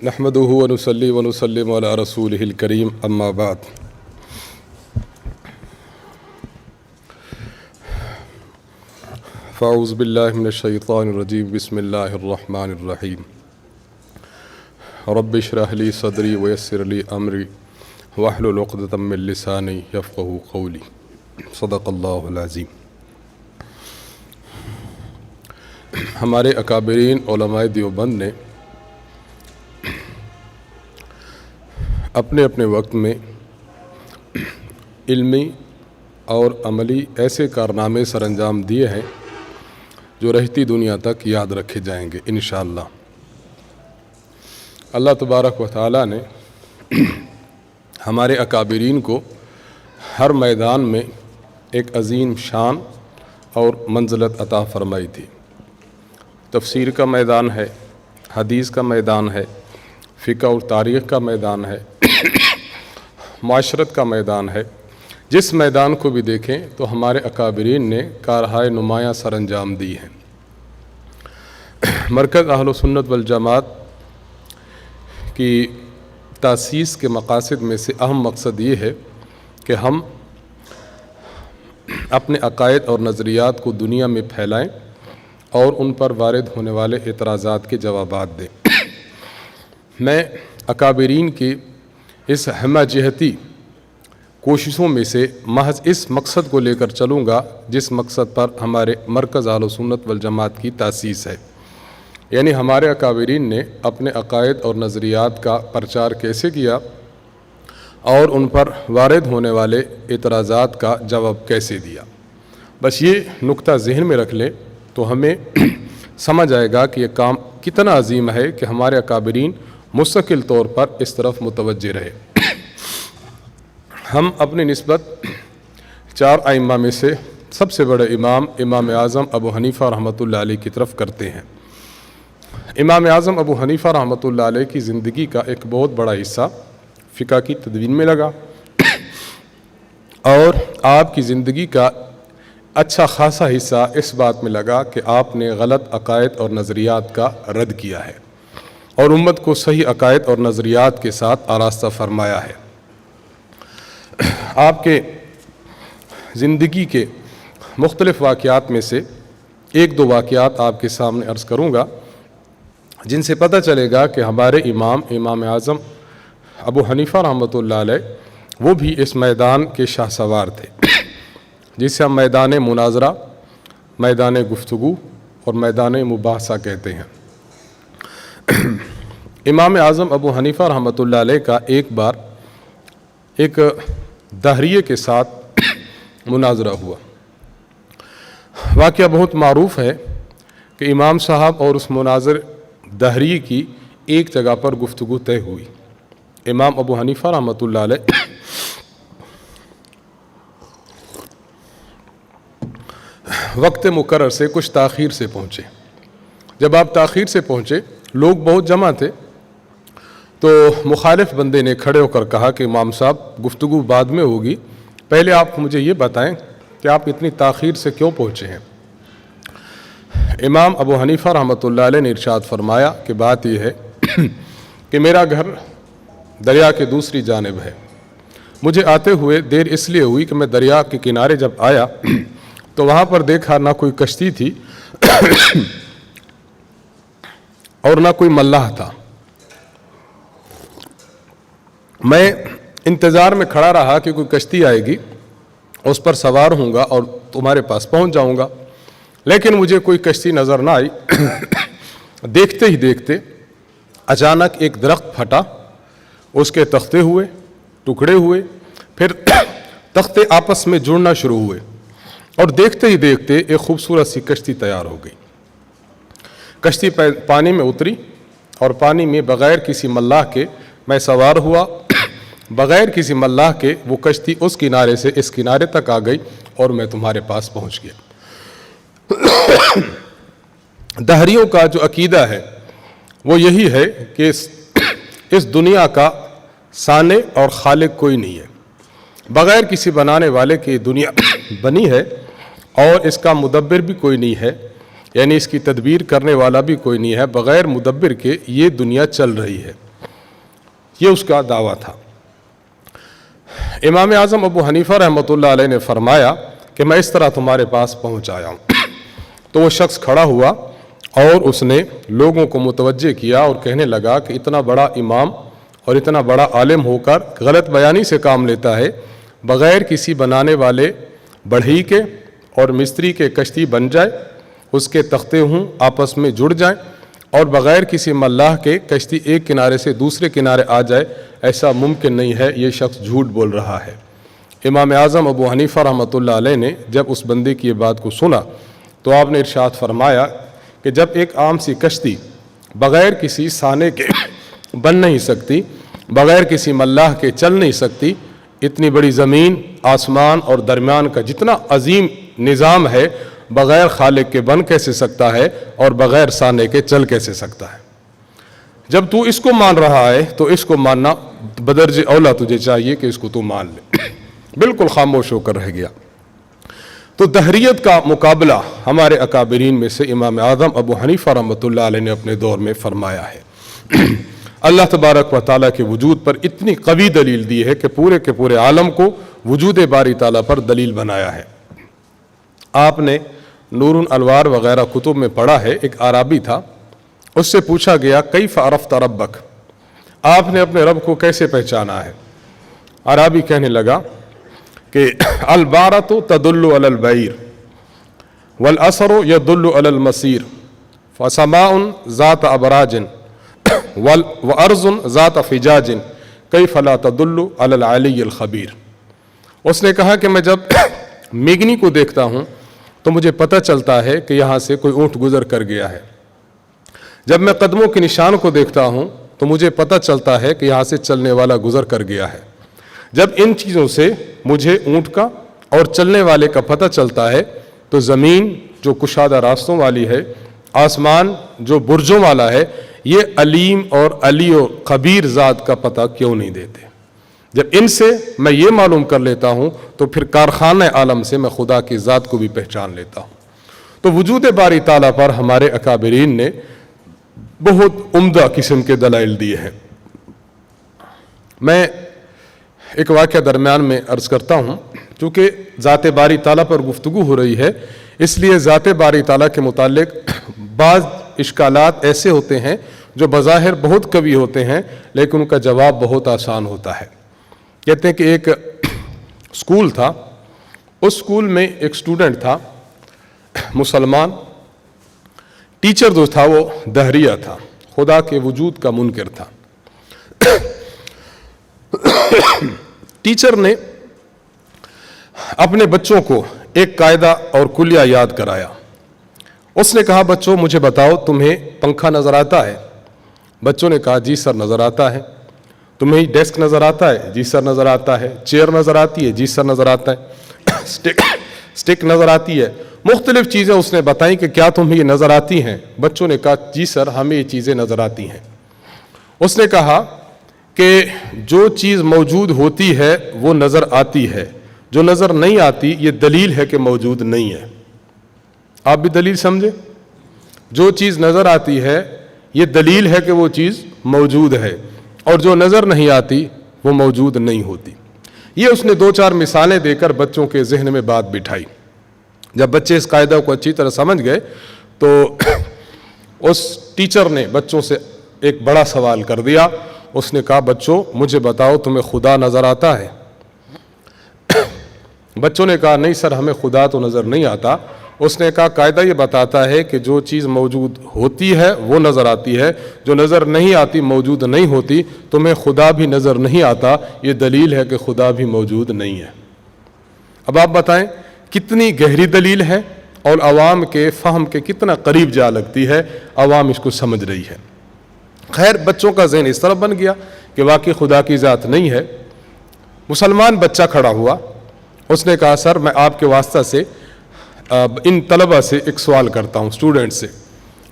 نحمده ونصلي ونسلم على رسوله الكريم اما بعد فاعوذ بالله من الشيطان الرجيم بسم الله الرحمن الرحيم رب اشرح لي صدري ويسر لي امري واحلل عقدة من لساني يفقهوا قولي صدق اللہ العظیم۔ ہمارے اکابرین علماء دیوبند نے اپنے اپنے وقت میں علمی اور عملی ایسے کارنامے سر انجام دیے ہیں جو رہتی دنیا تک یاد رکھے جائیں گے انشاءاللہ۔ اللہ تبارک و تعالیٰ نے ہمارے اکابرین کو ہر میدان میں ایک عظیم شان اور منزلت عطا فرمائی تھی۔ تفسیر کا میدان ہے، حدیث کا میدان ہے، فقہ اور تاریخ کا میدان ہے، معاشرت کا میدان ہے۔ جس میدان کو بھی دیکھیں تو ہمارے اکابرین نے کارہائے نمایاں سر انجام دی ہیں۔ مرکز اہل سنت والجماعت کی تاسیس کے مقاصد میں سے اہم مقصد یہ ہے کہ ہم اپنے عقائد اور نظریات کو دنیا میں پھیلائیں اور ان پر وارد ہونے والے اعتراضات کے جوابات دیں۔ میں اکابرین کی اس ہمہ جہتی کوششوں میں سے محض اس مقصد کو لے کر چلوں گا جس مقصد پر ہمارے مرکز اہل سنت والجماعت کی تاسیس ہے، یعنی ہمارے اکابرین نے اپنے عقائد اور نظریات کا پرچار کیسے کیا اور ان پر وارد ہونے والے اعتراضات کا جواب کیسے دیا۔ بس یہ نقطہ ذہن میں رکھ لیں تو ہمیں سمجھ آئے گا کہ یہ کام کتنا عظیم ہے کہ ہمارے اکابرین مستقل طور پر اس طرف متوجہ رہے۔ ہم اپنی نسبت چار ائمہ میں سے سب سے بڑے امام اعظم ابو حنیفہ رحمۃ اللہ علیہ کی طرف کرتے ہیں۔ امام اعظم ابو حنیفہ رحمۃ اللہ علیہ کی زندگی کا ایک بہت بڑا حصہ فقہ کی تدوین میں لگا اور آپ کی زندگی کا اچھا خاصا حصہ اس بات میں لگا کہ آپ نے غلط عقائد اور نظریات کا رد کیا ہے اور امت کو صحیح عقائد اور نظریات کے ساتھ آراستہ فرمایا ہے۔ آپ کے زندگی کے مختلف واقعات میں سے ایک دو واقعات آپ کے سامنے عرض کروں گا جن سے پتہ چلے گا کہ ہمارے امام اعظم ابو حنیفہ رحمۃ اللہ علیہ وہ بھی اس میدان کے شاہ سوار تھے جسے ہم میدان مناظرہ، میدان گفتگو اور میدان مباحثہ کہتے ہیں۔ امام اعظم ابو حنیفہ رحمۃ اللہ علیہ کا ایک بار ایک دہریے کے ساتھ مناظرہ ہوا۔ واقعہ بہت معروف ہے کہ امام صاحب اور اس مناظر دہریے کی ایک جگہ پر گفتگو طے ہوئی۔ امام ابو حنیفہ رحمۃ اللہ علیہ وقت مقرر سے کچھ تاخیر سے پہنچے۔ جب آپ تاخیر سے پہنچے، لوگ بہت جمع تھے، تو مخالف بندے نے کھڑے ہو کر کہا کہ امام صاحب گفتگو بعد میں ہوگی، پہلے آپ مجھے یہ بتائیں کہ آپ اتنی تاخیر سے کیوں پہنچے ہیں۔ امام ابو حنیفہ رحمۃ اللہ علیہ نے ارشاد فرمایا کہ بات یہ ہے کہ میرا گھر دریا کے دوسری جانب ہے۔ مجھے آتے ہوئے دیر اس لیے ہوئی کہ میں دریا کے کنارے جب آیا تو وہاں پر دیکھا نہ کوئی کشتی تھی اور نہ کوئی ملاح تھا۔ میں انتظار میں کھڑا رہا کہ کوئی کشتی آئے گی، اس پر سوار ہوں گا اور تمہارے پاس پہنچ جاؤں گا، لیکن مجھے کوئی کشتی نظر نہ آئی۔ دیکھتے ہی دیکھتے اچانک ایک درخت پھٹا، اس کے تختے ہوئے، ٹکڑے ہوئے، پھر تختے آپس میں جڑنا شروع ہوئے اور دیکھتے ہی دیکھتے ایک خوبصورت سی کشتی تیار ہو گئی۔ کشتی پانی میں اتری اور پانی میں بغیر کسی ملاح کے میں سوار ہوا، بغیر کسی ملاح کے وہ کشتی اس کنارے سے اس کنارے تک آ گئی اور میں تمہارے پاس پہنچ گیا۔ دہریوں کا جو عقیدہ ہے وہ یہی ہے کہ اس دنیا کا صانع اور خالق کوئی نہیں ہے، بغیر کسی بنانے والے کی دنیا بنی ہے اور اس کا مدبر بھی کوئی نہیں ہے، یعنی اس کی تدبیر کرنے والا بھی کوئی نہیں ہے، بغیر مدبر کے یہ دنیا چل رہی ہے۔ یہ اس کا دعویٰ تھا۔ امام اعظم ابو حنیفہ رحمۃ اللہ علیہ نے فرمایا کہ میں اس طرح تمہارے پاس پہنچ آیا ہوں۔ تو وہ شخص کھڑا ہوا اور اس نے لوگوں کو متوجہ کیا اور کہنے لگا کہ اتنا بڑا امام اور اتنا بڑا عالم ہو کر غلط بیانی سے کام لیتا ہے، بغیر کسی بنانے والے بڑھئی کے اور مستری کے کشتی بن جائے، اس کے تختے ہوں آپس میں جڑ جائیں، اور بغیر کسی ملاح کے کشتی ایک کنارے سے دوسرے کنارے آ جائے، ایسا ممکن نہیں ہے، یہ شخص جھوٹ بول رہا ہے۔ امام اعظم ابو حنیفہ رحمۃ اللہ علیہ نے جب اس بندے کی یہ بات کو سنا تو آپ نے ارشاد فرمایا کہ جب ایک عام سی کشتی بغیر کسی سانے کے بن نہیں سکتی، بغیر کسی ملاح کے چل نہیں سکتی، اتنی بڑی زمین، آسمان اور درمیان کا جتنا عظیم نظام ہے، بغیر خالق کے بن کیسے سکتا ہے اور بغیر سانے کے چل کیسے سکتا ہے؟ جب تو اس کو مان رہا ہے تو اس کو ماننا بدرجہ اولا تجھے چاہیے کہ اس کو تو مان لے۔ بالکل خاموش ہو کر رہ گیا۔ تو دہریت کا مقابلہ ہمارے اکابرین میں سے امام اعظم ابو حنیفہ رحمۃ اللہ علیہ نے اپنے دور میں فرمایا ہے۔ اللہ تبارک و تعالیٰ کے وجود پر اتنی قوی دلیل دی ہے کہ پورے کے پورے عالم کو وجود باری تعالیٰ پر دلیل بنایا ہے۔ آپ نے نور الانوار وغیرہ کتب میں پڑھا ہے، ایک عربی تھا، اس سے پوچھا گیا کیف عرفت ربک، آپ نے اپنے رب کو کیسے پہچانا ہے؟ عربی کہنے لگا کہ البارۃ تدل علی البعیر والاسر یدل علی المسیر فسماء ذات ابراج وارض ذات فجاج کیف لا تدل علی العلی الخبیر۔ اس نے کہا کہ میں جب میگنی کو دیکھتا ہوں تو مجھے پتہ چلتا ہے کہ یہاں سے کوئی اونٹ گزر کر گیا ہے، جب میں قدموں کے نشان کو دیکھتا ہوں تو مجھے پتہ چلتا ہے کہ یہاں سے چلنے والا گزر کر گیا ہے، جب ان چیزوں سے مجھے اونٹ کا اور چلنے والے کا پتہ چلتا ہے تو زمین جو کشادہ راستوں والی ہے، آسمان جو برجوں والا ہے، یہ علیم اور علی و خبیر ذات کا پتہ کیوں نہیں دیتے؟ جب ان سے میں یہ معلوم کر لیتا ہوں تو پھر کارخانہ عالم سے میں خدا کی ذات کو بھی پہچان لیتا ہوں۔ تو وجود باری تعالیٰ پر ہمارے اکابرین نے بہت عمدہ قسم کے دلائل دیے ہیں۔ میں ایک واقعہ درمیان میں عرض کرتا ہوں، چونکہ ذات باری تعالیٰ پر گفتگو ہو رہی ہے، اس لیے ذات باری تعالیٰ کے متعلق بعض اشکالات ایسے ہوتے ہیں جو بظاہر بہت قوی ہوتے ہیں لیکن ان کا جواب بہت آسان ہوتا ہے۔ کہتے ہیں کہ ایک اسکول تھا، اس اسکول میں ایک اسٹوڈنٹ تھا مسلمان، ٹیچر جو تھا وہ دہریہ تھا، خدا کے وجود کا منکر تھا۔ ٹیچر نے اپنے بچوں کو ایک قاعدہ اور کلیہ یاد کرایا۔ اس نے کہا بچوں مجھے بتاؤ تمہیں پنکھا نظر آتا ہے؟ بچوں نے کہا جی سر نظر آتا ہے۔ تمہیں ڈیسک نظر آتا ہے؟ جی سر نظر آتا ہے۔ چیئر نظر آتی ہے؟ جی سر نظر آتا ہے۔ سٹک نظر آتی ہے؟ مختلف چیزیں اس نے بتائیں کہ کیا تمہیں یہ نظر آتی ہیں؟ بچوں نے کہا جی سر ہمیں یہ چیزیں نظر آتی ہیں۔ اس نے کہا کہ جو چیز موجود ہوتی ہے وہ نظر آتی ہے، جو نظر نہیں آتی یہ دلیل ہے کہ موجود نہیں ہے۔ آپ بھی دلیل سمجھے؟ جو چیز نظر آتی ہے یہ دلیل ہے کہ وہ چیز موجود ہے، اور جو نظر نہیں آتی وہ موجود نہیں ہوتی۔ یہ اس نے دو چار مثالیں دے کر بچوں کے ذہن میں بات بٹھائی۔ جب بچے اس قاعدہ کو اچھی طرح سمجھ گئے تو اس ٹیچر نے بچوں سے ایک بڑا سوال کر دیا۔ اس نے کہا بچوں مجھے بتاؤ تمہیں خدا نظر آتا ہے؟ بچوں نے کہا نہیں سر ہمیں خدا تو نظر نہیں آتا۔ اس نے کہا قاعدہ یہ بتاتا ہے کہ جو چیز موجود ہوتی ہے وہ نظر آتی ہے، جو نظر نہیں آتی موجود نہیں ہوتی۔ تمہیں خدا بھی نظر نہیں آتا، یہ دلیل ہے کہ خدا بھی موجود نہیں ہے۔ اب آپ بتائیں کتنی گہری دلیل ہے اور عوام کے فہم کے کتنا قریب جا لگتی ہے، عوام اس کو سمجھ رہی ہے۔ خیر بچوں کا ذہن اس طرح بن گیا کہ واقعی خدا کی ذات نہیں ہے۔ مسلمان بچہ کھڑا ہوا، اس نے کہا سر میں آپ کے واسطہ سے ان طلبہ سے ایک سوال کرتا ہوں، اسٹوڈنٹ سے۔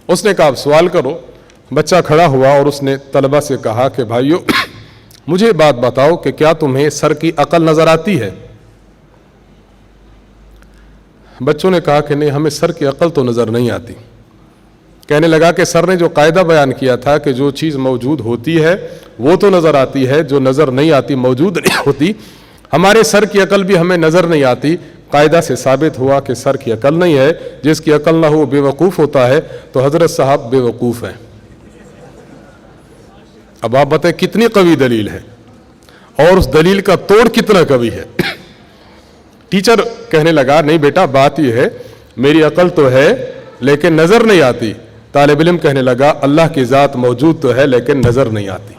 اس نے کہا آپ سوال کرو۔ بچہ کھڑا ہوا اور اس نے طلبہ سے کہا کہ بھائیو مجھے بات بتاؤ کہ کیا تمہیں سر کی عقل نظر آتی ہے؟ بچوں نے کہا کہ نہیں ہمیں سر کی عقل تو نظر نہیں آتی۔ کہنے لگا کہ سر نے جو قاعدہ بیان کیا تھا کہ جو چیز موجود ہوتی ہے وہ تو نظر آتی ہے، جو نظر نہیں آتی موجود نہیں ہوتی، ہمارے سر کی عقل بھی ہمیں نظر نہیں آتی۔ قاعدہ سے ثابت ہوا کہ سر کی عقل نہیں ہے، جس کی عقل نہ ہو وہ بے وقوف ہوتا ہے، تو حضرت صاحب بے وقوف ہیں۔ اب آپ بتائیں کتنی قوی دلیل ہے اور اس دلیل کا توڑ کتنا قوی ہے۔ ٹیچر کہنے لگا نہیں بیٹا بات یہ ہے میری عقل تو ہے لیکن نظر نہیں آتی۔ طالب علم کہنے لگا اللہ کی ذات موجود تو ہے لیکن نظر نہیں آتی،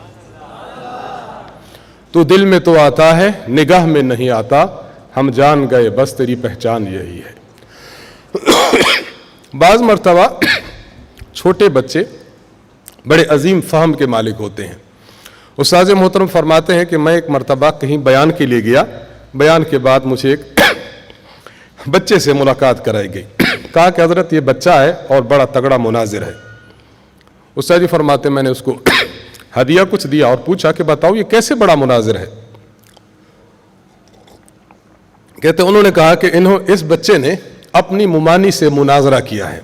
تو دل میں تو آتا ہے نگاہ میں نہیں آتا، ہم جان گئے بس تیری پہچان یہی ہے۔ بعض مرتبہ چھوٹے بچے بڑے عظیم فہم کے مالک ہوتے ہیں۔ استاذ محترم فرماتے ہیں کہ میں ایک مرتبہ کہیں بیان کے لیے گیا، بیان کے بعد مجھے ایک بچے سے ملاقات کرائی گئی، کہا کہ حضرت یہ بچہ ہے اور بڑا تگڑا مناظر ہے۔ استاد جی فرماتے میں نے اس کو ہدیہ کچھ دیا اور پوچھا کہ بتاؤ یہ کیسے بڑا مناظر ہے؟ کہتے انہوں نے کہا کہ اس بچے نے اپنی ممانی سے مناظرہ کیا ہے۔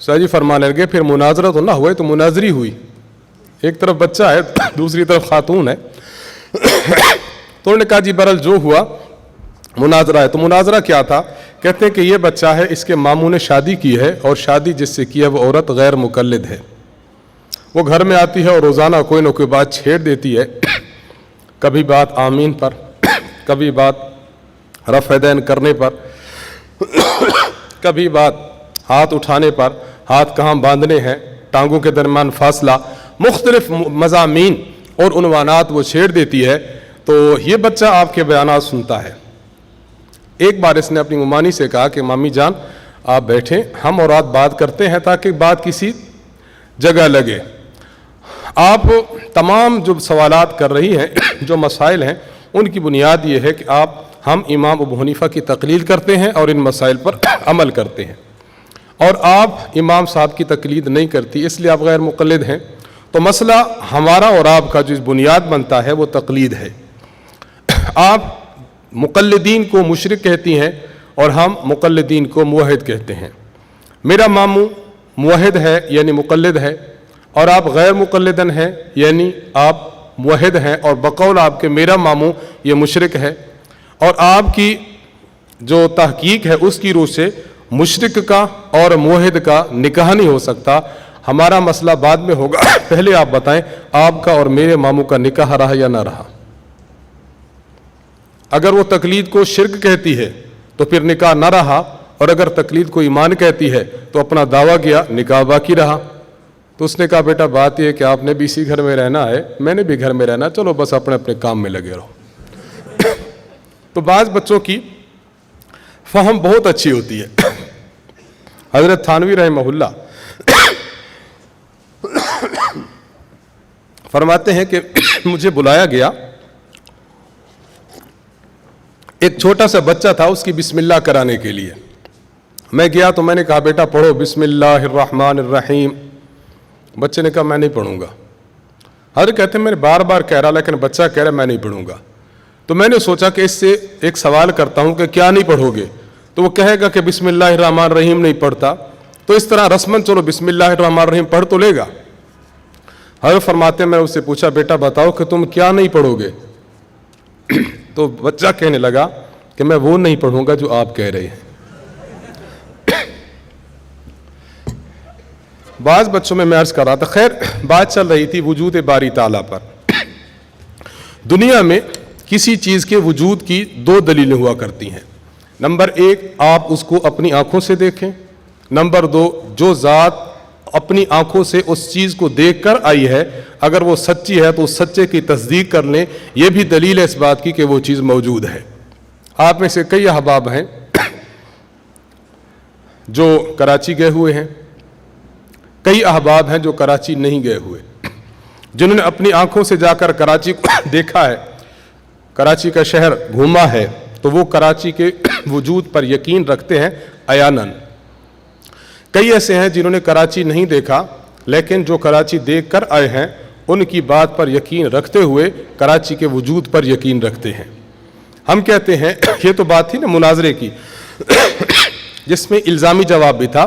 استاد جی فرمانے لگے پھر مناظرہ تو نہ ہوئے تو مناظری ہوئی، ایک طرف بچہ ہے دوسری طرف خاتون ہے۔ تو انہوں نے کہا جی برحال جو ہوا مناظرہ ہے۔ تو مناظرہ کیا تھا؟ کہتے ہیں کہ یہ بچہ ہے، اس کے ماموں نے شادی کی ہے اور شادی جس سے کی ہے وہ عورت غیر مقلد ہے، وہ گھر میں آتی ہے اور روزانہ کوئی نہ کوئی بات چھیڑ دیتی ہے، کبھی بات آمین پر، کبھی بات رفع یدین کرنے پر، کبھی بات ہاتھ اٹھانے پر، ہاتھ کہاں باندھنے ہیں، ٹانگوں کے درمیان فاصلہ، مختلف مضامین اور عنوانات وہ چھیڑ دیتی ہے۔ تو یہ بچہ آپ کے بیانات سنتا ہے۔ ایک بار اس نے اپنی ممانی سے کہا کہ مامی جان آپ بیٹھیں، ہم اور آپ بات کرتے ہیں تاکہ بات کسی جگہ لگے۔ آپ تمام جو سوالات کر رہی ہیں، جو مسائل ہیں، ان کی بنیاد یہ ہے کہ ہم امام ابو حنیفہ کی تقلید کرتے ہیں اور ان مسائل پر عمل کرتے ہیں، اور آپ امام صاحب کی تقلید نہیں کرتی، اس لیے آپ غیر مقلد ہیں۔ تو مسئلہ ہمارا اور آپ کا جو بنیاد بنتا ہے وہ تقلید ہے۔ آپ مقلدین کو مشرک کہتی ہیں اور ہم مقلدین کو موحد کہتے ہیں۔ میرا ماموں موحد ہے یعنی مقلد ہے، اور آپ غیر مقلدن ہیں یعنی آپ موحد ہیں، اور بقول آپ کے میرا ماموں یہ مشرک ہے، اور آپ کی جو تحقیق ہے اس کی روح سے مشرک کا اور موحد کا نکاح نہیں ہو سکتا۔ ہمارا مسئلہ بعد میں ہوگا، پہلے آپ بتائیں آپ کا اور میرے ماموں کا نکاح رہا یا نہ رہا؟ اگر وہ تقلید کو شرک کہتی ہے تو پھر نکاح نہ رہا، اور اگر تقلید کو ایمان کہتی ہے تو اپنا دعویٰ کیا، نکاح باقی رہا۔ تو اس نے کہا بیٹا بات یہ ہے کہ آپ نے بھی اسی گھر میں رہنا ہے، میں نے بھی گھر میں رہنا، چلو بس اپنے اپنے کام میں لگے رہو۔ تو بعض بچوں کی فہم بہت اچھی ہوتی ہے۔ حضرت تھانوی رحمہ اللہ فرماتے ہیں کہ مجھے بلایا گیا، ایک چھوٹا سا بچہ تھا، اس کی بسم اللہ کرانے کے لیے میں گیا۔ تو میں نے کہا بیٹا پڑھو بسم اللہ الرحمن الرحیم۔ بچے نے کہا میں نہیں پڑھوں گا۔ حضرت کہتے ہیں میں نے بار بار کہہ رہا لیکن بچہ کہہ رہا میں نہیں پڑھوں گا۔ تو میں نے سوچا کہ اس سے ایک سوال کرتا ہوں کہ کیا نہیں پڑھو گے؟ تو وہ کہے گا کہ بسم اللہ الرحمن الرحیم نہیں پڑھتا، تو اس طرح رسمن چلو بسم اللہ الرحمن الرحیم پڑھ تو لے گا۔ حضرت فرماتے ہیں میں اس سے پوچھا بیٹا بتاؤ کہ تم کیا نہیں پڑھو گے؟ تو بچہ کہنے لگا کہ میں وہ نہیں پڑھوں گا جو آپ کہہ رہے ہیں۔ بعض بچوں میں عرض کر رہا تھا، خیر بات چل رہی تھی وجود باری تعالیٰ پر۔ دنیا میں کسی چیز کے وجود کی دو دلیلیں ہوا کرتی ہیں۔ نمبر ایک، آپ اس کو اپنی آنکھوں سے دیکھیں۔ نمبر دو، جو ذات اپنی آنکھوں سے اس چیز کو دیکھ کر آئی ہے اگر وہ سچی ہے تو اس سچے کی تصدیق کر لیں، یہ بھی دلیل ہے اس بات کی کہ وہ چیز موجود ہے۔ آپ میں سے کئی احباب ہیں جو کراچی گئے ہوئے ہیں، کئی احباب ہیں جو کراچی نہیں گئے ہوئے، جنہوں نے اپنی آنکھوں سے جا کر کراچی کو دیکھا ہے، کراچی کا شہر گھوما ہے، تو وہ کراچی کے وجود پر یقین رکھتے ہیں عیاناً۔ کئی ایسے ہیں جنہوں نے کراچی نہیں دیکھا لیکن جو کراچی دیکھ کر آئے ہیں ان کی بات پر یقین رکھتے ہوئے کراچی کے وجود پر یقین رکھتے ہیں۔ ہم کہتے ہیں یہ تو بات تھی نا مناظرے کی جس میں الزامی جواب بھی تھا،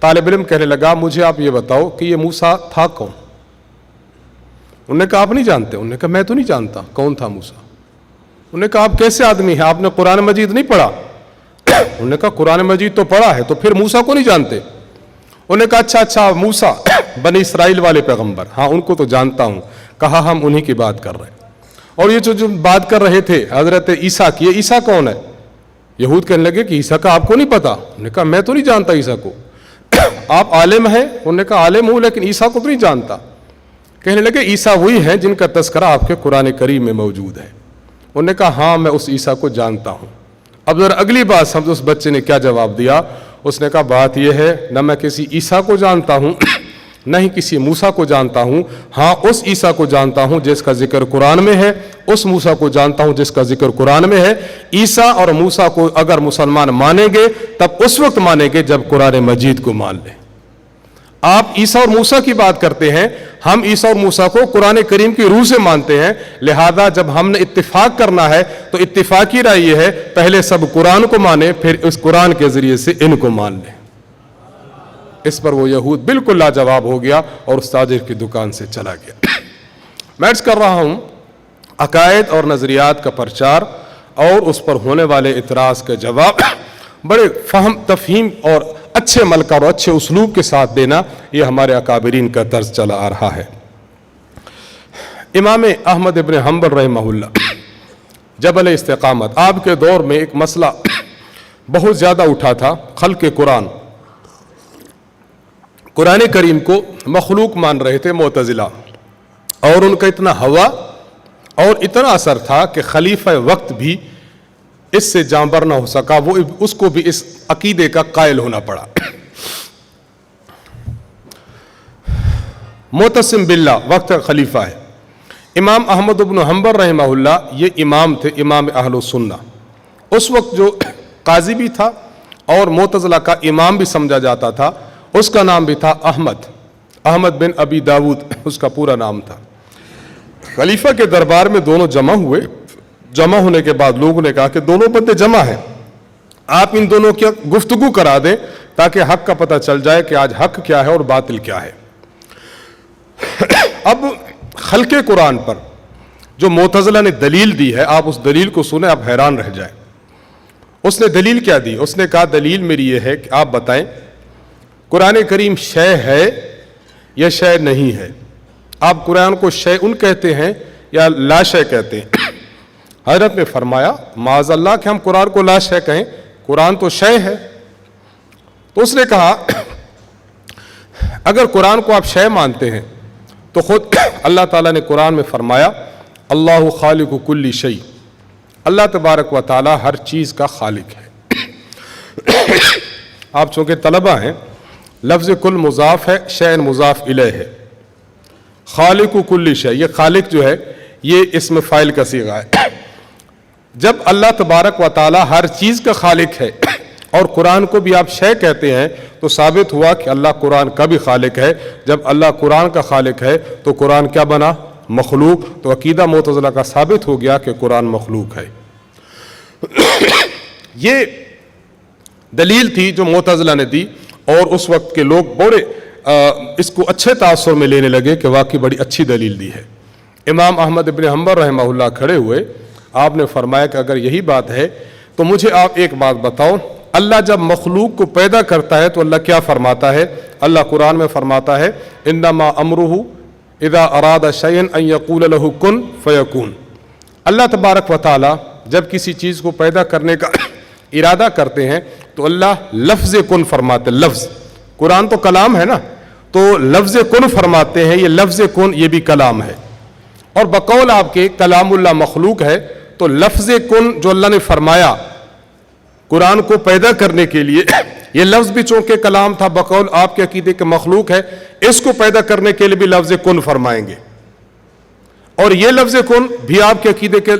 طالب علم کہنے لگا مجھے آپ یہ بتاؤ کہ یہ موسیٰ تھا کون؟ انہوں نے کہا آپ نہیں جانتے؟ انہوں نے کہا میں تو نہیں جانتا کون تھا موسیٰ۔ انہوں نے کہا آپ کیسے آدمی ہیں، آپ نے قرآن مجید نہیں پڑھا؟ انہوں نے کہا قرآن مجید تو پڑھا ہے، تو پھر موسیٰ کو نہیں جانتے؟ انہوں نے کہا اچھا موسیٰ بنی اسرائیل والے پیغمبر، ہاں ان کو تو جانتا ہوں۔ کہا ہم انہی کی بات کر رہے ہیں۔ اور یہ جو بات کر رہے تھے حضرت عیسیٰ کی، یہ عیسیٰ کون ہے؟ یہود کہنے لگے کہ عیسیٰ کا آپ کو نہیں پتا؟ انہوں نے کہا میں تو نہیں جانتا عیسیٰ کو۔ آپ عالم ہیں؟ انہوں نے کہا عالم ہوں لیکن عیسیٰ کو تو نہیں جانتا۔ کہنے لگے عیسیٰ وہی ہیں جن کا تذکرہ آپ کے قرآن کریم میں موجود ہے۔ انہوں نے کہا ہاں میں اس عیسیٰ کو جانتا ہوں۔ اب ذرا اگلی بات سمجھو اس بچے نے کیا جواب دیا۔ اس نے کہا بات یہ ہے نہ میں کسی عیسیٰ کو جانتا ہوں نہ ہی کسی موسیٰ کو جانتا ہوں، ہاں اس عیسیٰ کو جانتا ہوں جس کا ذکر قرآن میں ہے، اس موسیٰ کو جانتا ہوں جس کا ذکر قرآن میں ہے۔ عیسیٰ اور موسیٰ کو اگر مسلمان مانیں گے تب اس وقت مانیں گے جب قرآن مجید کو مان لیں۔ آپ عیسیٰ اور موسیٰ کی بات کرتے ہیں، ہم عیسیٰ اور موسیٰ کو قرآن کریم کی روح سے مانتے ہیں، لہذا جب ہم نے اتفاق کرنا ہے تو اتفاقی رائے یہ ہے پہلے سب قرآن کو مانیں پھر اس قرآن کے ذریعے سے ان کو مان لیں۔ اس پر وہ یہود بالکل لاجواب ہو گیا اور اس تاجر کی دکان سے چلا گیا۔ میں عرض کر رہا ہوں عقائد اور نظریات کا پرچار اور اس پر ہونے والے اعتراض کا جواب بڑے فہم تفہیم اور اچھے ملکہ اور اچھے اسلوب کے ساتھ دینا، یہ ہمارے اکابرین کا طرز چلا آ رہا ہے۔ امام احمد ابن حنبل رحمہ اللہ جبل استقامت، آپ کے دور میں ایک مسئلہ بہت زیادہ اٹھا تھا، خلق قرآن کریم کو مخلوق مان رہے تھے معتزلہ، اور ان کا اتنا ہوا اور اتنا اثر تھا کہ خلیفہ وقت بھی اس سے جانبر نہ ہو سکا، وہ اس کو بھی اس عقیدے کا قائل ہونا پڑا۔ معتصم باللہ وقت خلیفہ ہے امام احمد بن حنبل رحمہ اللہ، یہ امام تھے، امام اہل سنہ، اس وقت جو قاضی بھی تھا اور معتزلہ کا امام بھی سمجھا جاتا تھا، اس کا نام بھی تھا احمد بن ابی داود، اس کا پورا نام تھا۔ خلیفہ کے دربار میں دونوں جمع ہوئے، جمع ہونے کے بعد لوگوں نے کہا کہ دونوں بندے جمع ہیں، آپ ان دونوں کی گفتگو کرا دیں تاکہ حق کا پتہ چل جائے کہ آج حق کیا ہے اور باطل کیا ہے۔ اب خلق قرآن پر جو معتزلہ نے دلیل دی ہے، آپ اس دلیل کو سنیں، آپ حیران رہ جائیں۔ اس نے دلیل کیا دی؟ اس نے کہا دلیل میری یہ ہے کہ آپ بتائیں قرآن کریم شے ہے یا شے نہیں ہے؟ آپ قرآن کو شے ان کہتے ہیں یا لا شے کہتے ہیں؟ حضرت نے فرمایا معاذ اللہ کہ ہم قرآن کو لا شے کہیں، قرآن تو شے ہے۔ تو اس نے کہا اگر قرآن کو آپ شے مانتے ہیں تو خود اللہ تعالیٰ نے قرآن میں فرمایا اللہ خالق کل شیء، اللہ تبارک و تعالیٰ ہر چیز کا خالق ہے۔ آپ چونکہ طلبہ ہیں، لفظ کل مضاف ہے، شیء مضاف الیہ ہے، خالق کل شیء، یہ خالق جو ہے یہ اسم فاعل کا صیغہ ہے۔ جب اللہ تبارک و تعالی ہر چیز کا خالق ہے اور قرآن کو بھی آپ شے کہتے ہیں تو ثابت ہوا کہ اللہ قرآن کا بھی خالق ہے۔ جب اللہ قرآن کا خالق ہے تو قرآن کیا بنا؟ مخلوق۔ تو عقیدہ معتزلہ کا ثابت ہو گیا کہ قرآن مخلوق ہے۔ یہ دلیل تھی جو معتزلہ نے دی، اور اس وقت کے لوگ بڑے اس کو اچھے تاثر میں لینے لگے کہ واقعی بڑی اچھی دلیل دی ہے۔ امام احمد ابن حنبل رحمہ اللہ کھڑے ہوئے، آپ نے فرمایا کہ اگر یہی بات ہے تو مجھے آپ ایک بات بتاؤ، اللہ جب مخلوق کو پیدا کرتا ہے تو اللہ کیا فرماتا ہے؟ اللہ قرآن میں فرماتا ہے انما امرہ اذا اراد شیئا ان یقول له کن فیکون۔ اللہ تبارک و تعالی جب کسی چیز کو پیدا کرنے کا ارادہ کرتے ہیں تو اللہ لفظ کن فرماتے ہیں۔ لفظ، قرآن تو کلام ہے نا، تو لفظ کن فرماتے ہیں، یہ لفظ کن یہ بھی کلام ہے، اور بقول آپ کے کلام اللہ مخلوق ہے، تو لفظ کن جو اللہ نے فرمایا قرآن کو پیدا کرنے کے لیے، یہ لفظ بھی چونکہ کلام تھا، بقول آپ کے عقیدے کے مخلوق ہے، اس کو پیدا کرنے کے لیے بھی لفظ کن فرمائیں گے، اور یہ لفظ کن بھی آپ کے عقیدے کے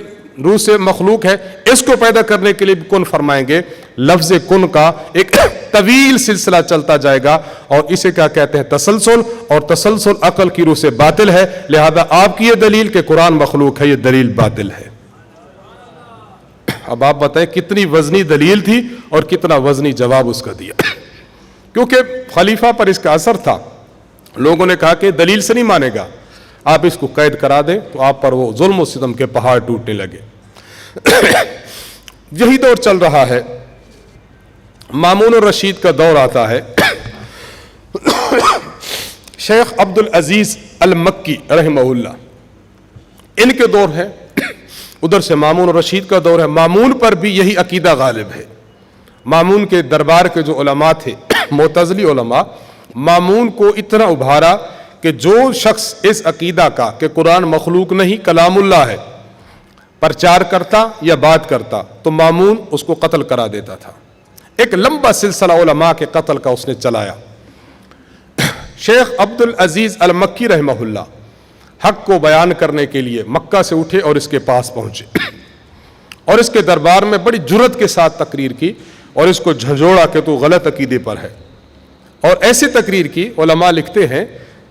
روح سے مخلوق ہے، اس کو پیدا کرنے کے لیے بھی کن فرمائیں گے۔ لفظ کن کا ایک طویل سلسلہ چلتا جائے گا، اور اسے کیا کہتے ہیں؟ تسلسل، اور تسلسل عقل کی روح سے باطل ہے، لہذا آپ کی یہ دلیل کہ قرآن مخلوق ہے، یہ دلیل باطل ہے۔ اب آپ بتائیں کتنی وزنی دلیل تھی اور کتنا وزنی جواب اس کا دیا۔ کیونکہ خلیفہ پر اس کا اثر تھا. لوگوں نے کہا کہ دلیل سے نہیں مانے گا, آپ اس کو قید کرا دیں, تو آپ پر وہ ظلم و ستم کے پہاڑ ٹوٹنے لگے. یہی دور چل رہا ہے. مامون الرشید کا دور آتا ہے. شیخ عبد العزیز المکی رحمہ اللہ, ان کے دور ہے. ادھر سے مامون الرشید کا دور ہے. مامون پر بھی یہی عقیدہ غالب ہے. مامون کے دربار کے جو علماء تھے, معتزلی علماء, مامون کو اتنا ابھارا کہ جو شخص اس عقیدہ کا کہ قرآن مخلوق نہیں کلام اللہ ہے پرچار کرتا یا بات کرتا, تو مامون اس کو قتل کرا دیتا تھا. ایک لمبا سلسلہ علماء کے قتل کا اس نے چلایا. شیخ عبد العزیز المکی رحمہ اللہ حق کو بیان کرنے کے لیے مکہ سے اٹھے اور اس کے پاس پہنچے, اور اس کے دربار میں بڑی جرت کے ساتھ تقریر کی, اور اس کو جھنجھوڑا کہ تو غلط عقیدے پر ہے. اور ایسی تقریر کی, علماء لکھتے ہیں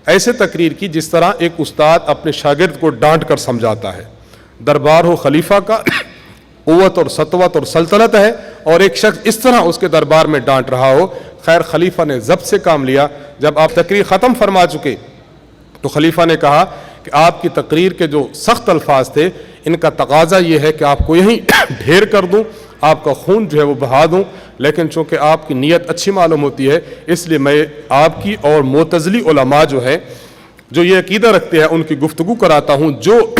ایسے تقریر کی جس طرح ایک استاد اپنے شاگرد کو ڈانٹ کر سمجھاتا ہے. دربار ہو خلیفہ کا, قوت اور سطوت اور سلطنت ہے, اور ایک شخص اس طرح اس کے دربار میں ڈانٹ رہا ہو. خیر خلیفہ نے ضبط سے کام لیا. جب آپ تقریر ختم فرما چکے تو خلیفہ نے کہا کہ آپ کی تقریر کے جو سخت الفاظ تھے ان کا تقاضا یہ ہے کہ آپ کو یہیں ڈھیر کر دوں, آپ کا خون جو ہے وہ بہا دوں, لیکن چونکہ آپ کی نیت اچھی معلوم ہوتی ہے اس لیے میں آپ کی اور معتزلی علماء جو ہے جو یہ عقیدہ رکھتے ہیں ان کی گفتگو کراتا ہوں. جو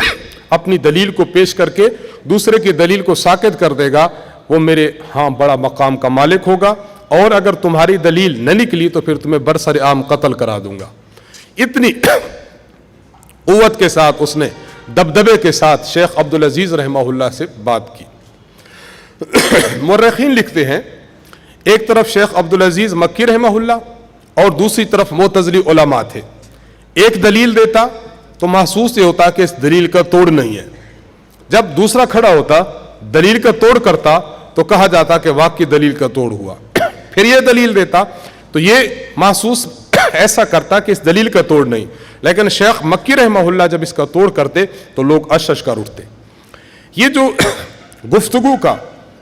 اپنی دلیل کو پیش کر کے دوسرے کی دلیل کو ساکت کر دے گا وہ میرے ہاں بڑا مقام کا مالک ہوگا, اور اگر تمہاری دلیل نہ نکلی تو پھر تمہیں برسر عام قتل کرا دوں گا. اتنی قوت کے ساتھ اس نے دبدبے کے ساتھ شیخ عبد العزیز رحمہ اللہ سے بات کی. مورخین لکھتے ہیں ایک طرف شیخ عبد العزیز مکی رحمہ اللہ اور دوسری طرف معتزلی علماء تھے. ایک دلیل دیتا تو محسوس یہ ہوتا کہ اس دلیل کا توڑ نہیں ہے. جب دوسرا کھڑا ہوتا دلیل کا توڑ کرتا تو کہا جاتا کہ واقعی دلیل کا توڑ ہوا. پھر یہ دلیل دیتا تو یہ محسوس ایسا کرتا کہ اس دلیل کا توڑ نہیں. لیکن شیخ مکی رحمہ اللہ جب اس کا توڑ کرتے تو لوگ اشش کر اٹھتے. یہ جو گفتگو کا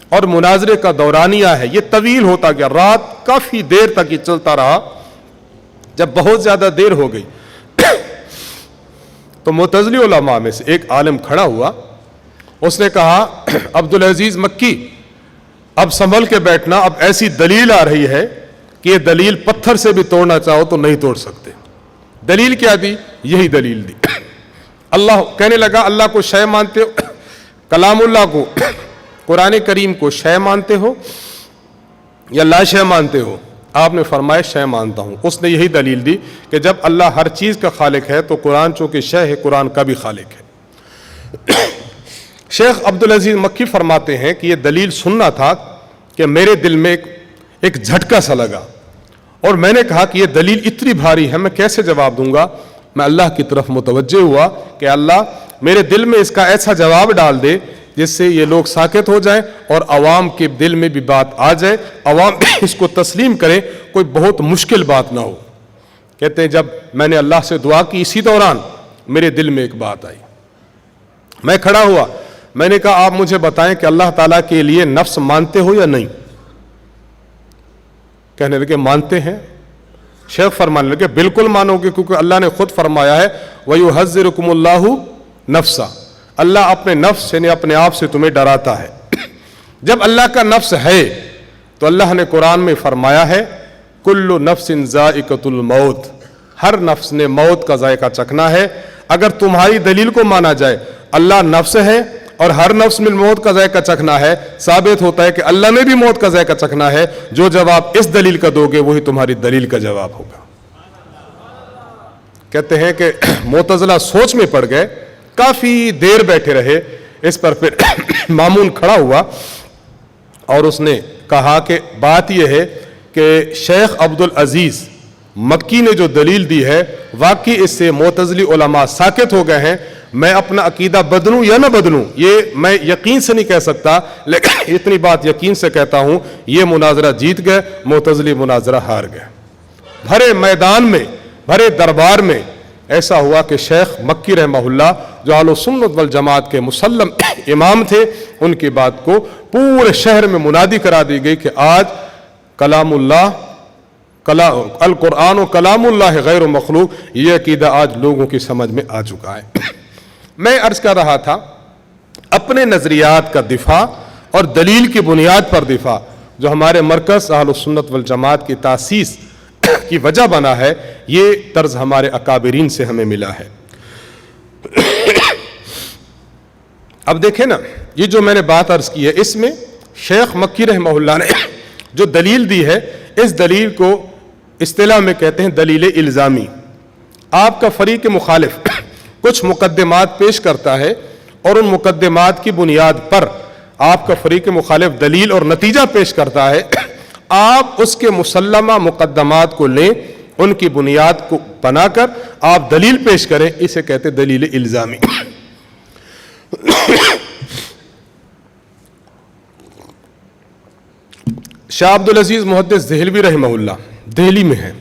اور مناظرے کا دورانیہ ہے یہ طویل ہوتا گیا. رات کافی دیر تک یہ چلتا رہا. جب بہت زیادہ دیر ہو گئی تو معتزلی علماء میں سے ایک عالم کھڑا ہوا. اس نے کہا عبد العزیز مکی اب سنبھل کے بیٹھنا, اب ایسی دلیل آ رہی ہے کہ یہ دلیل پتھر سے بھی توڑنا چاہو تو نہیں توڑ سکتے. دلیل کیا دی؟ یہی دلیل دی. اللہ کہنے لگا اللہ کو شے مانتے ہو, کلام اللہ کو قرآن کریم کو شے مانتے ہو یا لا شے مانتے ہو؟ آپ نے فرمایا شے مانتا ہوں. اس نے یہی دلیل دی کہ جب اللہ ہر چیز کا خالق ہے تو قرآن چونکہ شے ہے قرآن کا بھی خالق ہے. شیخ عبد العزیز مکی فرماتے ہیں کہ یہ دلیل سننا تھا کہ میرے دل میں ایک جھٹکا سا لگا, اور میں نے کہا کہ یہ دلیل اتنی بھاری ہے میں کیسے جواب دوں گا. میں اللہ کی طرف متوجہ ہوا کہ اللہ میرے دل میں اس کا ایسا جواب ڈال دے جس سے یہ لوگ ساکت ہو جائیں اور عوام کے دل میں بھی بات آ جائے, عوام اس کو تسلیم کرے, کوئی بہت مشکل بات نہ ہو. کہتے ہیں جب میں نے اللہ سے دعا کی اسی دوران میرے دل میں ایک بات آئی. میں کھڑا ہوا, میں نے کہا آپ مجھے بتائیں کہ اللہ تعالیٰ کے لیے نفس مانتے ہو یا نہیں؟ کہنے لگے مانتے ہیں. شیخ فرمانے لگے بالکل مانو گے کیونکہ اللہ نے خود فرمایا ہے وَيُحَذِّرُكُمُ اللَّهُ نَفْسًا, اللہ اپنے نفس یعنی اپنے آپ سے تمہیں ڈراتا ہے. جب اللہ کا نفس ہے تو اللہ نے قرآن میں فرمایا ہے کل نفس ذائقۃ الموت, ہر نفس نے موت کا ذائقہ چکھنا ہے. اگر تمہاری دلیل کو مانا جائے اللہ نفس ہے اور ہر نفس میں موت کا ذائقہ چکھنا ہے, ثابت ہوتا ہے کہ اللہ نے بھی موت کا ذائقہ چکھنا ہے. جو جواب اس دلیل کا دو گے وہی تمہاری دلیل کا جواب ہوگا. کہتے ہیں کہ معتزلہ سوچ میں پڑ گئے, کافی دیر بیٹھے رہے. اس پر پھر مامون کھڑا ہوا اور اس نے کہا کہ بات یہ ہے کہ شیخ عبد العزیز مکی نے جو دلیل دی ہے واقعی اس سے معتزلی علماء ساکت ہو گئے ہیں. میں اپنا عقیدہ بدلوں یا نہ بدلوں یہ میں یقین سے نہیں کہہ سکتا, لیکن اتنی بات یقین سے کہتا ہوں یہ مناظرہ جیت گئے, معتزلی مناظرہ ہار گئے. بھرے میدان میں بھرے دربار میں ایسا ہوا کہ شیخ مکی رحمہ اللہ جو اہل سنت والجماعت کے مسلم امام تھے ان کی بات کو پورے شہر میں منادی کرا دی گئی کہ آج کلام اللہ القرآن و کلام اللہ غیر مخلوق، یہ عقیدہ آج لوگوں کی سمجھ میں آ چکا ہے۔ میں عرض کر رہا تھا اپنے نظریات کا دفاع اور دلیل کی بنیاد پر دفاع جو ہمارے مرکز اہل السنت والجماعت کی تاسیس کی وجہ بنا ہے، یہ طرز ہمارے اکابرین سے ہمیں ملا ہے۔ اب دیکھیں نا، یہ جو میں نے بات عرض کی ہے اس میں شیخ مکی رحمہ اللہ نے جو دلیل دی ہے، اس دلیل کو اصطلاح میں کہتے ہیں دلیل الزامی۔ آپ کا فریق مخالف کچھ مقدمات پیش کرتا ہے اور ان مقدمات کی بنیاد پر آپ کا فریق مخالف دلیل اور نتیجہ پیش کرتا ہے، آپ اس کے مسلمہ مقدمات کو لیں، ان کی بنیاد کو بنا کر آپ دلیل پیش کریں، اسے کہتے ہیں دلیل الزامی۔ شاہ عبدالعزیز محدث دہلوی رحمہ اللہ دہلی میں ہے،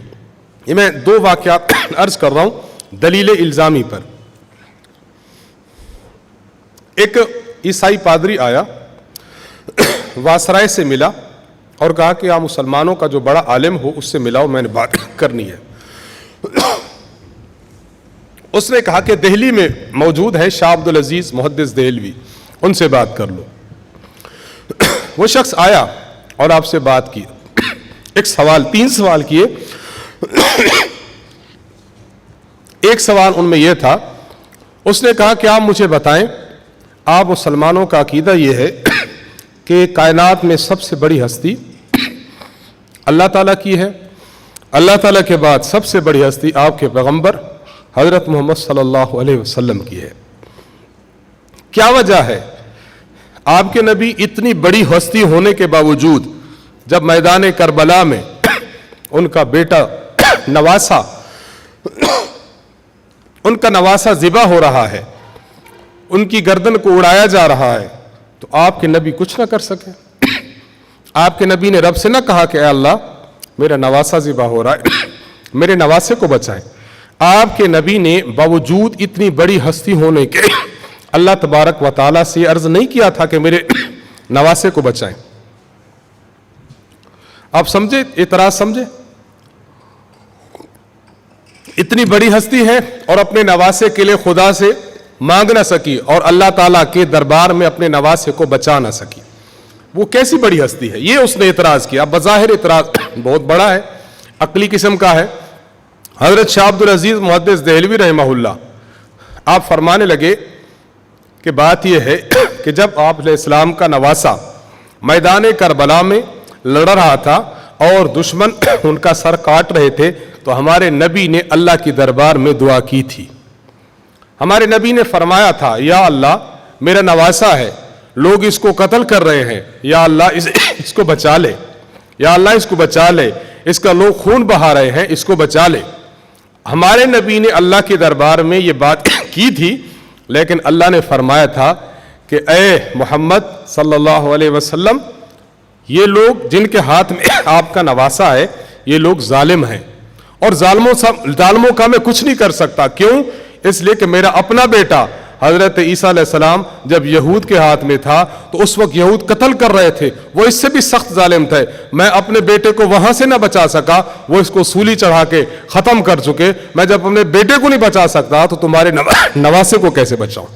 یہ میں دو واقعات عرض کر رہا ہوں دلیل الزامی پر۔ ایک عیسائی پادری آیا، واسرائے سے ملا اور کہا کہ آپ مسلمانوں کا جو بڑا عالم ہو اس سے ملاؤ، میں نے بات کرنی ہے۔ اس نے کہا کہ دہلی میں موجود ہے شاہ عبدالعزیز محدث دہلوی، ان سے بات کر لو۔ وہ شخص آیا اور آپ سے بات کی، ایک سوال، 3 سوال کیے۔ ایک سوال ان میں یہ تھا، اس نے کہا کہ آپ مجھے بتائیں، آپ مسلمانوں کا عقیدہ یہ ہے کہ کائنات میں سب سے بڑی ہستی اللہ تعالیٰ کی ہے، اللہ تعالیٰ کے بعد سب سے بڑی ہستی آپ کے پیغمبر حضرت محمد صلی اللہ علیہ وسلم کی ہے، کیا وجہ ہے آپ کے نبی اتنی بڑی ہستی ہونے کے باوجود جب میدان کربلا میں ان کا بیٹا نواسا، ان کا نواسا ذبح ہو رہا ہے، ان کی گردن کو اڑایا جا رہا ہے، تو آپ کے نبی کچھ نہ کر سکے؟ آپ کے نبی نے رب سے نہ کہا کہ اے اللہ میرا نواسا ذبح ہو رہا ہے، میرے نواسے کو بچائیں؟ آپ کے نبی نے باوجود اتنی بڑی ہستی ہونے کے اللہ تبارک و تعالیٰ سے عرض نہیں کیا تھا کہ میرے نواسے کو بچائیں؟ آپ سمجھے اعتراض؟ سمجھے؟ اتنی بڑی ہستی ہے اور اپنے نواسے کے لیے خدا سے مانگ نہ سکی اور اللہ تعالیٰ کے دربار میں اپنے نواسے کو بچا نہ سکی، وہ کیسی بڑی ہستی ہے؟ یہ اس نے اعتراض کیا۔ بظاہر اعتراض بہت بڑا ہے، عقلی قسم کا ہے۔ حضرت شاہ عبدالعزیز محدث دہلوی رحمہ اللہ آپ فرمانے لگے کہ بات یہ ہے کہ جب آپ علیہ السلام کا نواسا میدان کربلا میں لڑ رہا تھا اور دشمن ان کا سر کاٹ رہے تھے تو ہمارے نبی نے اللہ کی دربار میں دعا کی تھی۔ ہمارے نبی نے فرمایا تھا یا اللہ میرا نواسا ہے، لوگ اس کو قتل کر رہے ہیں، یا اللہ اس کو بچا لے، یا اللہ اس کو بچا لے، اس کا لوگ خون بہا رہے ہیں، اس کو بچا لے۔ ہمارے نبی نے اللہ کے دربار میں یہ بات کی تھی، لیکن اللہ نے فرمایا تھا کہ اے محمد صلی اللہ علیہ وسلم، یہ لوگ جن کے ہاتھ میں آپ کا نواسا ہے یہ لوگ ظالم ہیں، اور ظالموں کا میں کچھ نہیں کر سکتا۔ کیوں؟ اس لیے کہ میرا اپنا بیٹا حضرت عیسیٰ علیہ السلام جب یہود کے ہاتھ میں تھا تو اس وقت یہود قتل کر رہے تھے، وہ اس سے بھی سخت ظالم تھے، میں اپنے بیٹے کو وہاں سے نہ بچا سکا، وہ اس کو سولی چڑھا کے ختم کر چکے، میں جب اپنے بیٹے کو نہیں بچا سکتا تو تمہارے نواسے کو کیسے بچاؤں؟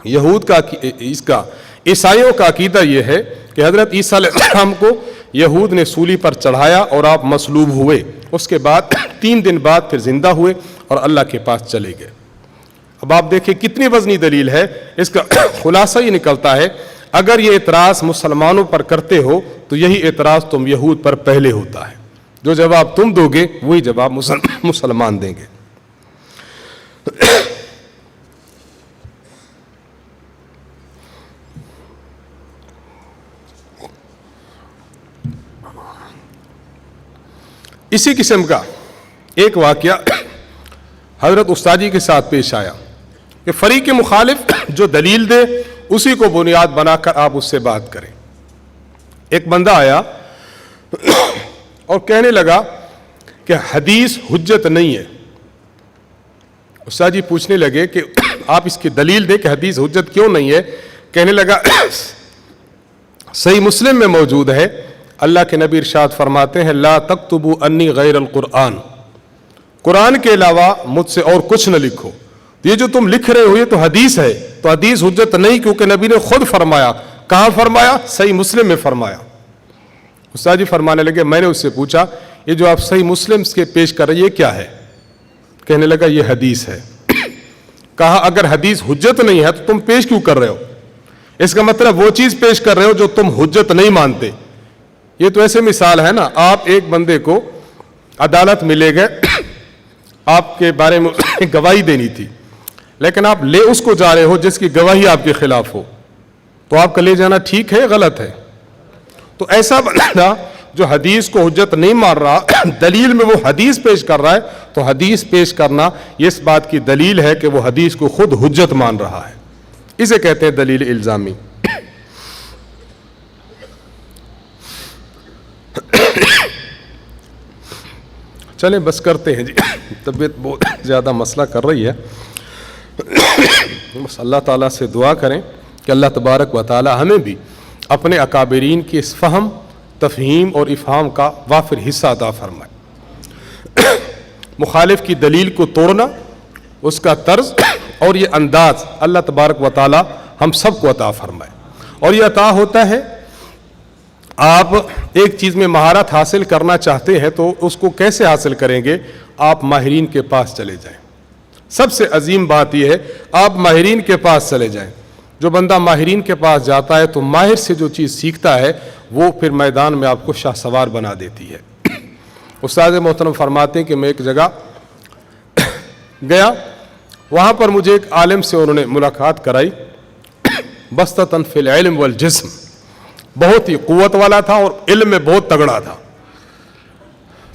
یہود کا عیسائیوں کا عقیدہ یہ ہے کہ حضرت عیسیٰ علیہ السلام کو یہود نے سولی پر چڑھایا اور آپ مصلوب ہوئے، اس کے بعد 3 دن بعد پھر زندہ ہوئے اور اللہ کے پاس چلے گئے۔ اب آپ دیکھیں کتنی وزنی دلیل ہے، اس کا خلاصہ یہ نکلتا ہے اگر یہ اعتراض مسلمانوں پر کرتے ہو تو یہی اعتراض تم یہود پر پہلے ہوتا ہے، جو جواب تم دو گے وہی جواب مسلمان دیں گے۔ اسی قسم کا ایک واقعہ حضرت استادی کے ساتھ پیش آیا کہ فریق مخالف جو دلیل دے اسی کو بنیاد بنا کر آپ اس سے بات کریں۔ ایک بندہ آیا اور کہنے لگا کہ حدیث حجت نہیں ہے۔ استاد جی پوچھنے لگے کہ آپ اس کی دلیل دیں کہ حدیث حجت کیوں نہیں ہے؟ کہنے لگا صحیح مسلم میں موجود ہے، اللہ کے نبی ارشاد فرماتے ہیں لا تکتبوا انی غیر القرآن، قرآن کے علاوہ مجھ سے اور کچھ نہ لکھو. یہ جو تم لکھ رہے ہو یہ تو حدیث ہے، تو حدیث حجت نہیں، کیونکہ نبی نے خود فرمایا. کہاں فرمایا؟ صحیح مسلم میں فرمایا. استاد جی فرمانے لگے، میں نے اس سے پوچھا یہ جو آپ صحیح مسلم کے پیش کر رہے ہیں یہ کیا ہے؟ کہنے لگا یہ حدیث ہے. کہا اگر حدیث حجت نہیں ہے تو تم پیش کیوں کر رہے ہو؟ اس کا مطلب وہ چیز پیش کر رہے ہو جو تم حجت نہیں مانتے. یہ تو ایسے مثال ہے نا، آپ ایک بندے کو عدالت میں لے گئے، آپ کے بارے میں گواہی دینی تھی، لیکن آپ لے اس کو جا رہے ہو جس کی گواہی آپ کے خلاف ہو، تو آپ کا لے جانا ٹھیک ہے غلط ہے؟ تو ایسا بندہ جو حدیث کو حجت نہیں مان رہا، دلیل میں وہ حدیث پیش کر رہا ہے، تو حدیث پیش کرنا یہ اس بات کی دلیل ہے کہ وہ حدیث کو خود حجت مان رہا ہے. اسے کہتے ہیں دلیل الزامی. چلیں بس کرتے ہیں جی، طبیعت بہت زیادہ مسئلہ کر رہی ہے. بس اللہ تعالیٰ سے دعا کریں کہ اللہ تبارک و تعالیٰ ہمیں بھی اپنے اکابرین کی اس فہم، تفہیم اور افہام کا وافر حصہ عطا فرمائے. مخالف کی دلیل کو توڑنا، اس کا طرز اور یہ انداز اللہ تبارک و تعالیٰ ہم سب کو عطا فرمائے. اور یہ عطا ہوتا ہے، آپ ایک چیز میں مہارت حاصل کرنا چاہتے ہیں تو اس کو کیسے حاصل کریں گے؟ آپ ماہرین کے پاس چلے جائیں. سب سے عظیم بات یہ ہے آپ ماہرین کے پاس چلے جائیں. جو بندہ ماہرین کے پاس جاتا ہے تو ماہر سے جو چیز سیکھتا ہے وہ پھر میدان میں آپ کو شاہ سوار بنا دیتی ہے. استاد محترم فرماتے ہیں کہ میں ایک جگہ گیا، وہاں پر مجھے ایک عالم سے انہوں نے ملاقات کرائی، بسطۃً فی العلم والجسم، بہت ہی قوت والا تھا اور علم میں بہت تگڑا تھا.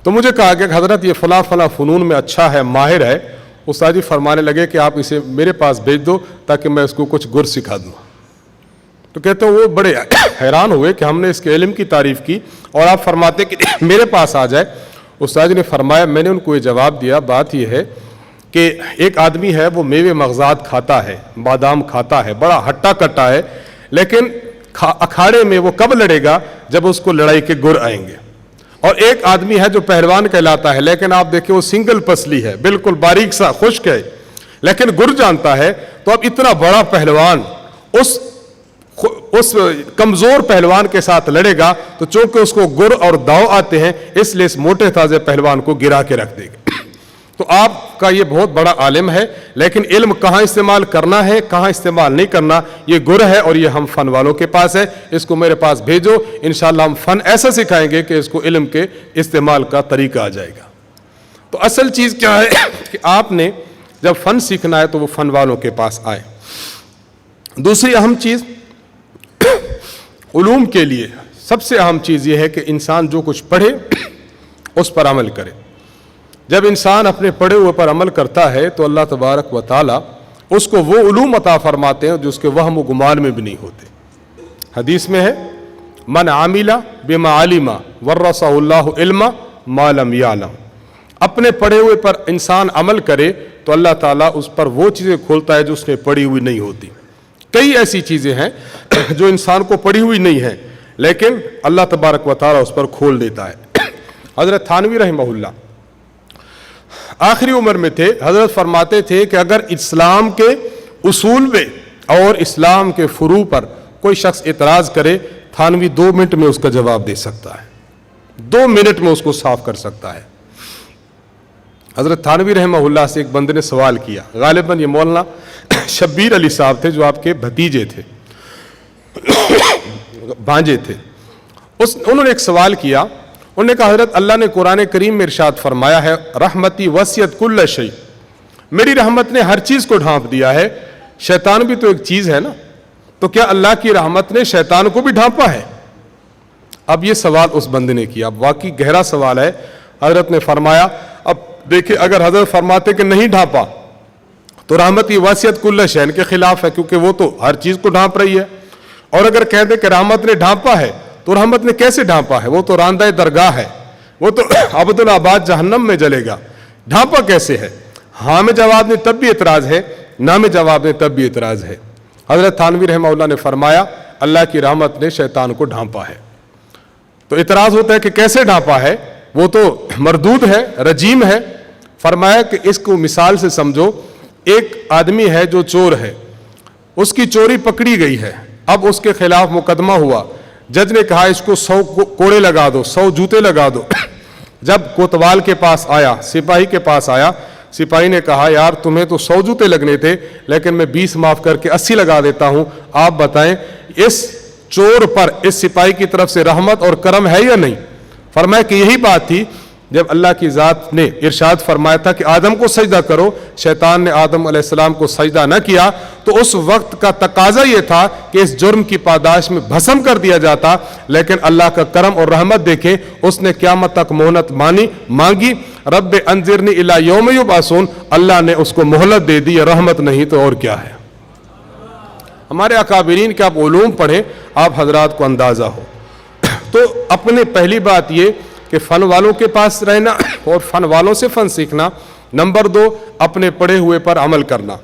تو مجھے کہا کہ حضرت یہ فلاں فلاں فنون میں اچھا ہے، ماہر ہے. استاد جی فرمانے لگے کہ آپ اسے میرے پاس بھیج دو تاکہ میں اس کو کچھ گر سکھا دوں. تو کہتے ہیں وہ بڑے حیران ہوئے کہ ہم نے اس کے علم کی تعریف کی اور آپ فرماتے کہ میرے پاس آ جائے. استاد جی نے فرمایا، میں نے ان کو یہ جواب دیا، بات یہ ہے کہ ایک آدمی ہے وہ میوے مغزات کھاتا ہے، بادام کھاتا ہے، بڑا ہٹا کٹا ہے، لیکن اکھاڑے میں وہ کب لڑے گا؟ جب اس کو لڑائی کے گر آئیں گے. اور ایک آدمی ہے جو پہلوان کہلاتا ہے، لیکن آپ دیکھیں وہ سنگل پسلی ہے، بالکل باریک سا خشک ہے، لیکن گر جانتا ہے. تو اب اتنا بڑا پہلوان اس کمزور پہلوان کے ساتھ لڑے گا تو چونکہ اس کو گر اور داؤ آتے ہیں، اس لیے اس موٹے تازے پہلوان کو گرا کے رکھ دے گا. تو آپ کا یہ بہت بڑا عالم ہے، لیکن علم کہاں استعمال کرنا ہے کہاں استعمال نہیں کرنا یہ گر ہے، اور یہ ہم فن والوں کے پاس ہے. اس کو میرے پاس بھیجو، انشاءاللہ ہم فن ایسا سکھائیں گے کہ اس کو علم کے استعمال کا طریقہ آ جائے گا. تو اصل چیز کیا ہے کہ آپ نے جب فن سیکھنا ہے تو وہ فن والوں کے پاس آئے. دوسری اہم چیز علوم کے لیے سب سے اہم چیز یہ ہے کہ انسان جو کچھ پڑھے اس پر عمل کرے. جب انسان اپنے پڑھے ہوئے پر عمل کرتا ہے تو اللہ تبارک و تعالیٰ اس کو وہ علوم عطا فرماتے ہیں جو اس کے وہم و گمان میں بھی نہیں ہوتے. حدیث میں ہے من عامل بما علم ورثہ اللہ علم ما لم یعلم. اپنے پڑھے ہوئے پر انسان عمل کرے تو اللہ تعالیٰ اس پر وہ چیزیں کھولتا ہے جو اس نے پڑھی ہوئی نہیں ہوتی. کئی ایسی چیزیں ہیں جو انسان کو پڑھی ہوئی نہیں ہیں لیکن اللہ تبارک و تعالیٰ اس پر کھول دیتا ہے. حضرت تھانوی رحمہ اللہ آخری عمر میں تھے. حضرت فرماتے تھے کہ اگر اسلام کے اصول میں اور اسلام کے فروع پر کوئی شخص اعتراض کرے، تھانوی 2 منٹ میں اس کا جواب دے سکتا ہے، 2 منٹ میں اس کو صاف کر سکتا ہے. حضرت تھانوی رحمہ اللہ سے ایک بندے نے سوال کیا، غالباً یہ مولانا شبیر علی صاحب تھے جو آپ کے بھتیجے تھے، بھانجے تھے. انہوں نے ایک سوال کیا. انہوں نے کہا حضرت اللہ نے قرآن کریم میں ارشاد فرمایا ہے رحمتی وسعت کل شیء، میری رحمت نے ہر چیز کو ڈھانپ دیا ہے. شیطان بھی تو ایک چیز ہے نا، تو کیا اللہ کی رحمت نے شیطان کو بھی ڈھانپا ہے؟ اب یہ سوال اس بندے نے کیا، اب واقعی گہرا سوال ہے. حضرت نے فرمایا اب دیکھیں اگر حضرت فرماتے کہ نہیں ڈھانپا تو رحمتی وسعت کل شیء کے خلاف ہے، کیونکہ وہ تو ہر چیز کو ڈھانپ رہی ہے. اور اگر کہہ دے کہ رحمت نے ڈھانپا ہے تو رحمت نے کیسے ڈھانپا ہے؟ وہ تو راندہ درگاہ ہے، وہ تو عبدالآباد جہنم میں جلے گا، ڈھانپا کیسے ہے؟ ہاں میں جواب نے تب بھی اعتراض ہے، نہ میں جواب نے تب بھی اعتراض ہے. حضرت تھانوی رحمہ اللہ نے فرمایا اللہ کی رحمت نے شیطان کو ڈھانپا ہے۔ تو اعتراض ہوتا ہے کہ کیسے ڈھانپا ہے، وہ تو مردود ہے، رجیم ہے۔ فرمایا کہ اس کو مثال سے سمجھو، ایک آدمی ہے جو چور ہے، اس کی چوری پکڑی گئی ہے، اب اس کے خلاف مقدمہ ہوا، جج نے کہا اس کو 100 کوڑے لگا دو، 100 جوتے لگا دو۔ جب کوتوال کے پاس آیا، سپاہی کے پاس آیا، سپاہی نے کہا یار تمہیں تو 100 جوتے لگنے تھے، لیکن میں 20 معاف کر کے 80 لگا دیتا ہوں، آپ بتائیں اس چور پر اس سپاہی کی طرف سے رحمت اور کرم ہے یا نہیں؟ فرمایا کہ یہی بات تھی جب اللہ کی ذات نے ارشاد فرمایا تھا کہ آدم کو سجدہ کرو، شیطان نے آدم علیہ السلام کو سجدہ نہ کیا، تو اس وقت کا تقاضا یہ تھا کہ اس جرم کی پاداش میں بھسم کر دیا جاتا، لیکن اللہ کا کرم اور رحمت دیکھیں، اس نے قیامت تک مہلت مانگی، رب انذرنی الی یوم یبعثون، اللہ نے اس کو مہلت دے دی، رحمت نہیں تو اور کیا ہے۔ ہمارے اکابرین کے آپ علوم پڑھیں، آپ حضرات کو اندازہ ہو۔ تو اپنے پہلی بات یہ کہ فن والوں کے پاس رہنا اور فن والوں سے فن سیکھنا۔ نمبر 2، اپنے پڑھے ہوئے پر عمل کرنا۔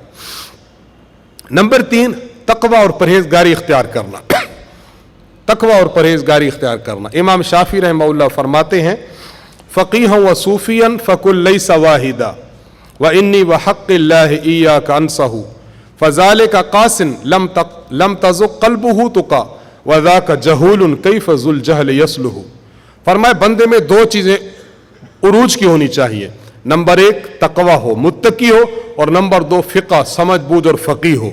نمبر 3، تقوی اور پرہیزگاری اختیار کرنا۔ تقوی اور پرہیزگاری اختیار کرنا۔ امام شافعی رحمہ اللہ فرماتے ہیں فقیہا و صوفیا فکل لیس واحدا وانی وحق اللہ ایاک انصح فذالک قاس لم تزق قلبہ تقا وذاک جہول کیف ذو الجہل یصلح۔ فرمائے بندے میں 2 چیزیں عروج کی ہونی چاہیے، نمبر 1 تقوی ہو، متقی ہو، اور نمبر 2 فقہ، سمجھ بوجھ اور فقیہ ہو،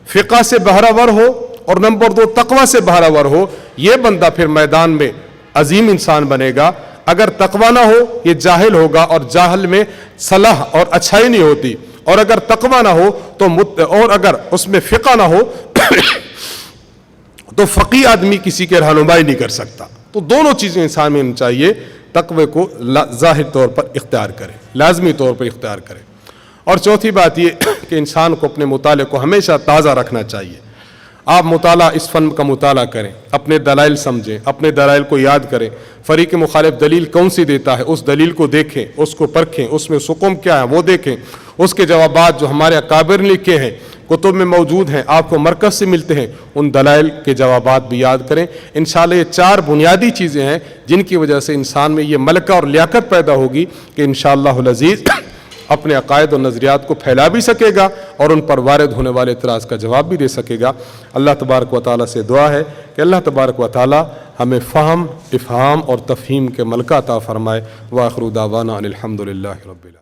فقہ سے بہرہ ور ہو، اور نمبر 2 تقوی سے بہرہ ور ہو۔ یہ بندہ پھر میدان میں عظیم انسان بنے گا۔ اگر تقوی نہ ہو یہ جاہل ہوگا، اور جاہل میں صلاح اور اچھائی نہیں ہوتی، اور اگر تقوی نہ ہو تو اور اگر اس میں فقہ نہ ہو تو فقیہ آدمی کسی کے رہنمائی نہیں کر سکتا۔ تو دونوں چیزیں انسان میں ہونی چاہیے، تقوی کو ظاہر طور پر اختیار کرے، لازمی طور پر اختیار کرے۔ اور چوتھی بات یہ کہ انسان کو اپنے مطالعے کو ہمیشہ تازہ رکھنا چاہیے۔ آپ مطالعہ، اس فن کا مطالعہ کریں، اپنے دلائل سمجھیں، اپنے دلائل کو یاد کریں، فریق مخالف دلیل کون سی دیتا ہے اس دلیل کو دیکھیں، اس کو پرکھیں، اس میں سقم کیا ہے وہ دیکھیں، اس کے جوابات جو ہمارے اکابر نے لکھے ہیں، کتب میں موجود ہیں، آپ کو مرکز سے ملتے ہیں، ان دلائل کے جوابات بھی یاد کریں۔ انشاءاللہ یہ 4 بنیادی چیزیں ہیں جن کی وجہ سے انسان میں یہ ملکہ اور لیاقت پیدا ہوگی کہ انشاءاللہ العزیز اپنے عقائد اور نظریات کو پھیلا بھی سکے گا اور ان پر وارد ہونے والے اعتراض کا جواب بھی دے سکے گا۔ اللہ تبارک و تعالیٰ سے دعا ہے کہ اللہ تبارک و تعالیٰ ہمیں فہم، افہام اور تفہیم کے ملکہ عطا فرمائے۔ وآخر دعوانا ان الحمد للہ رب العالمین۔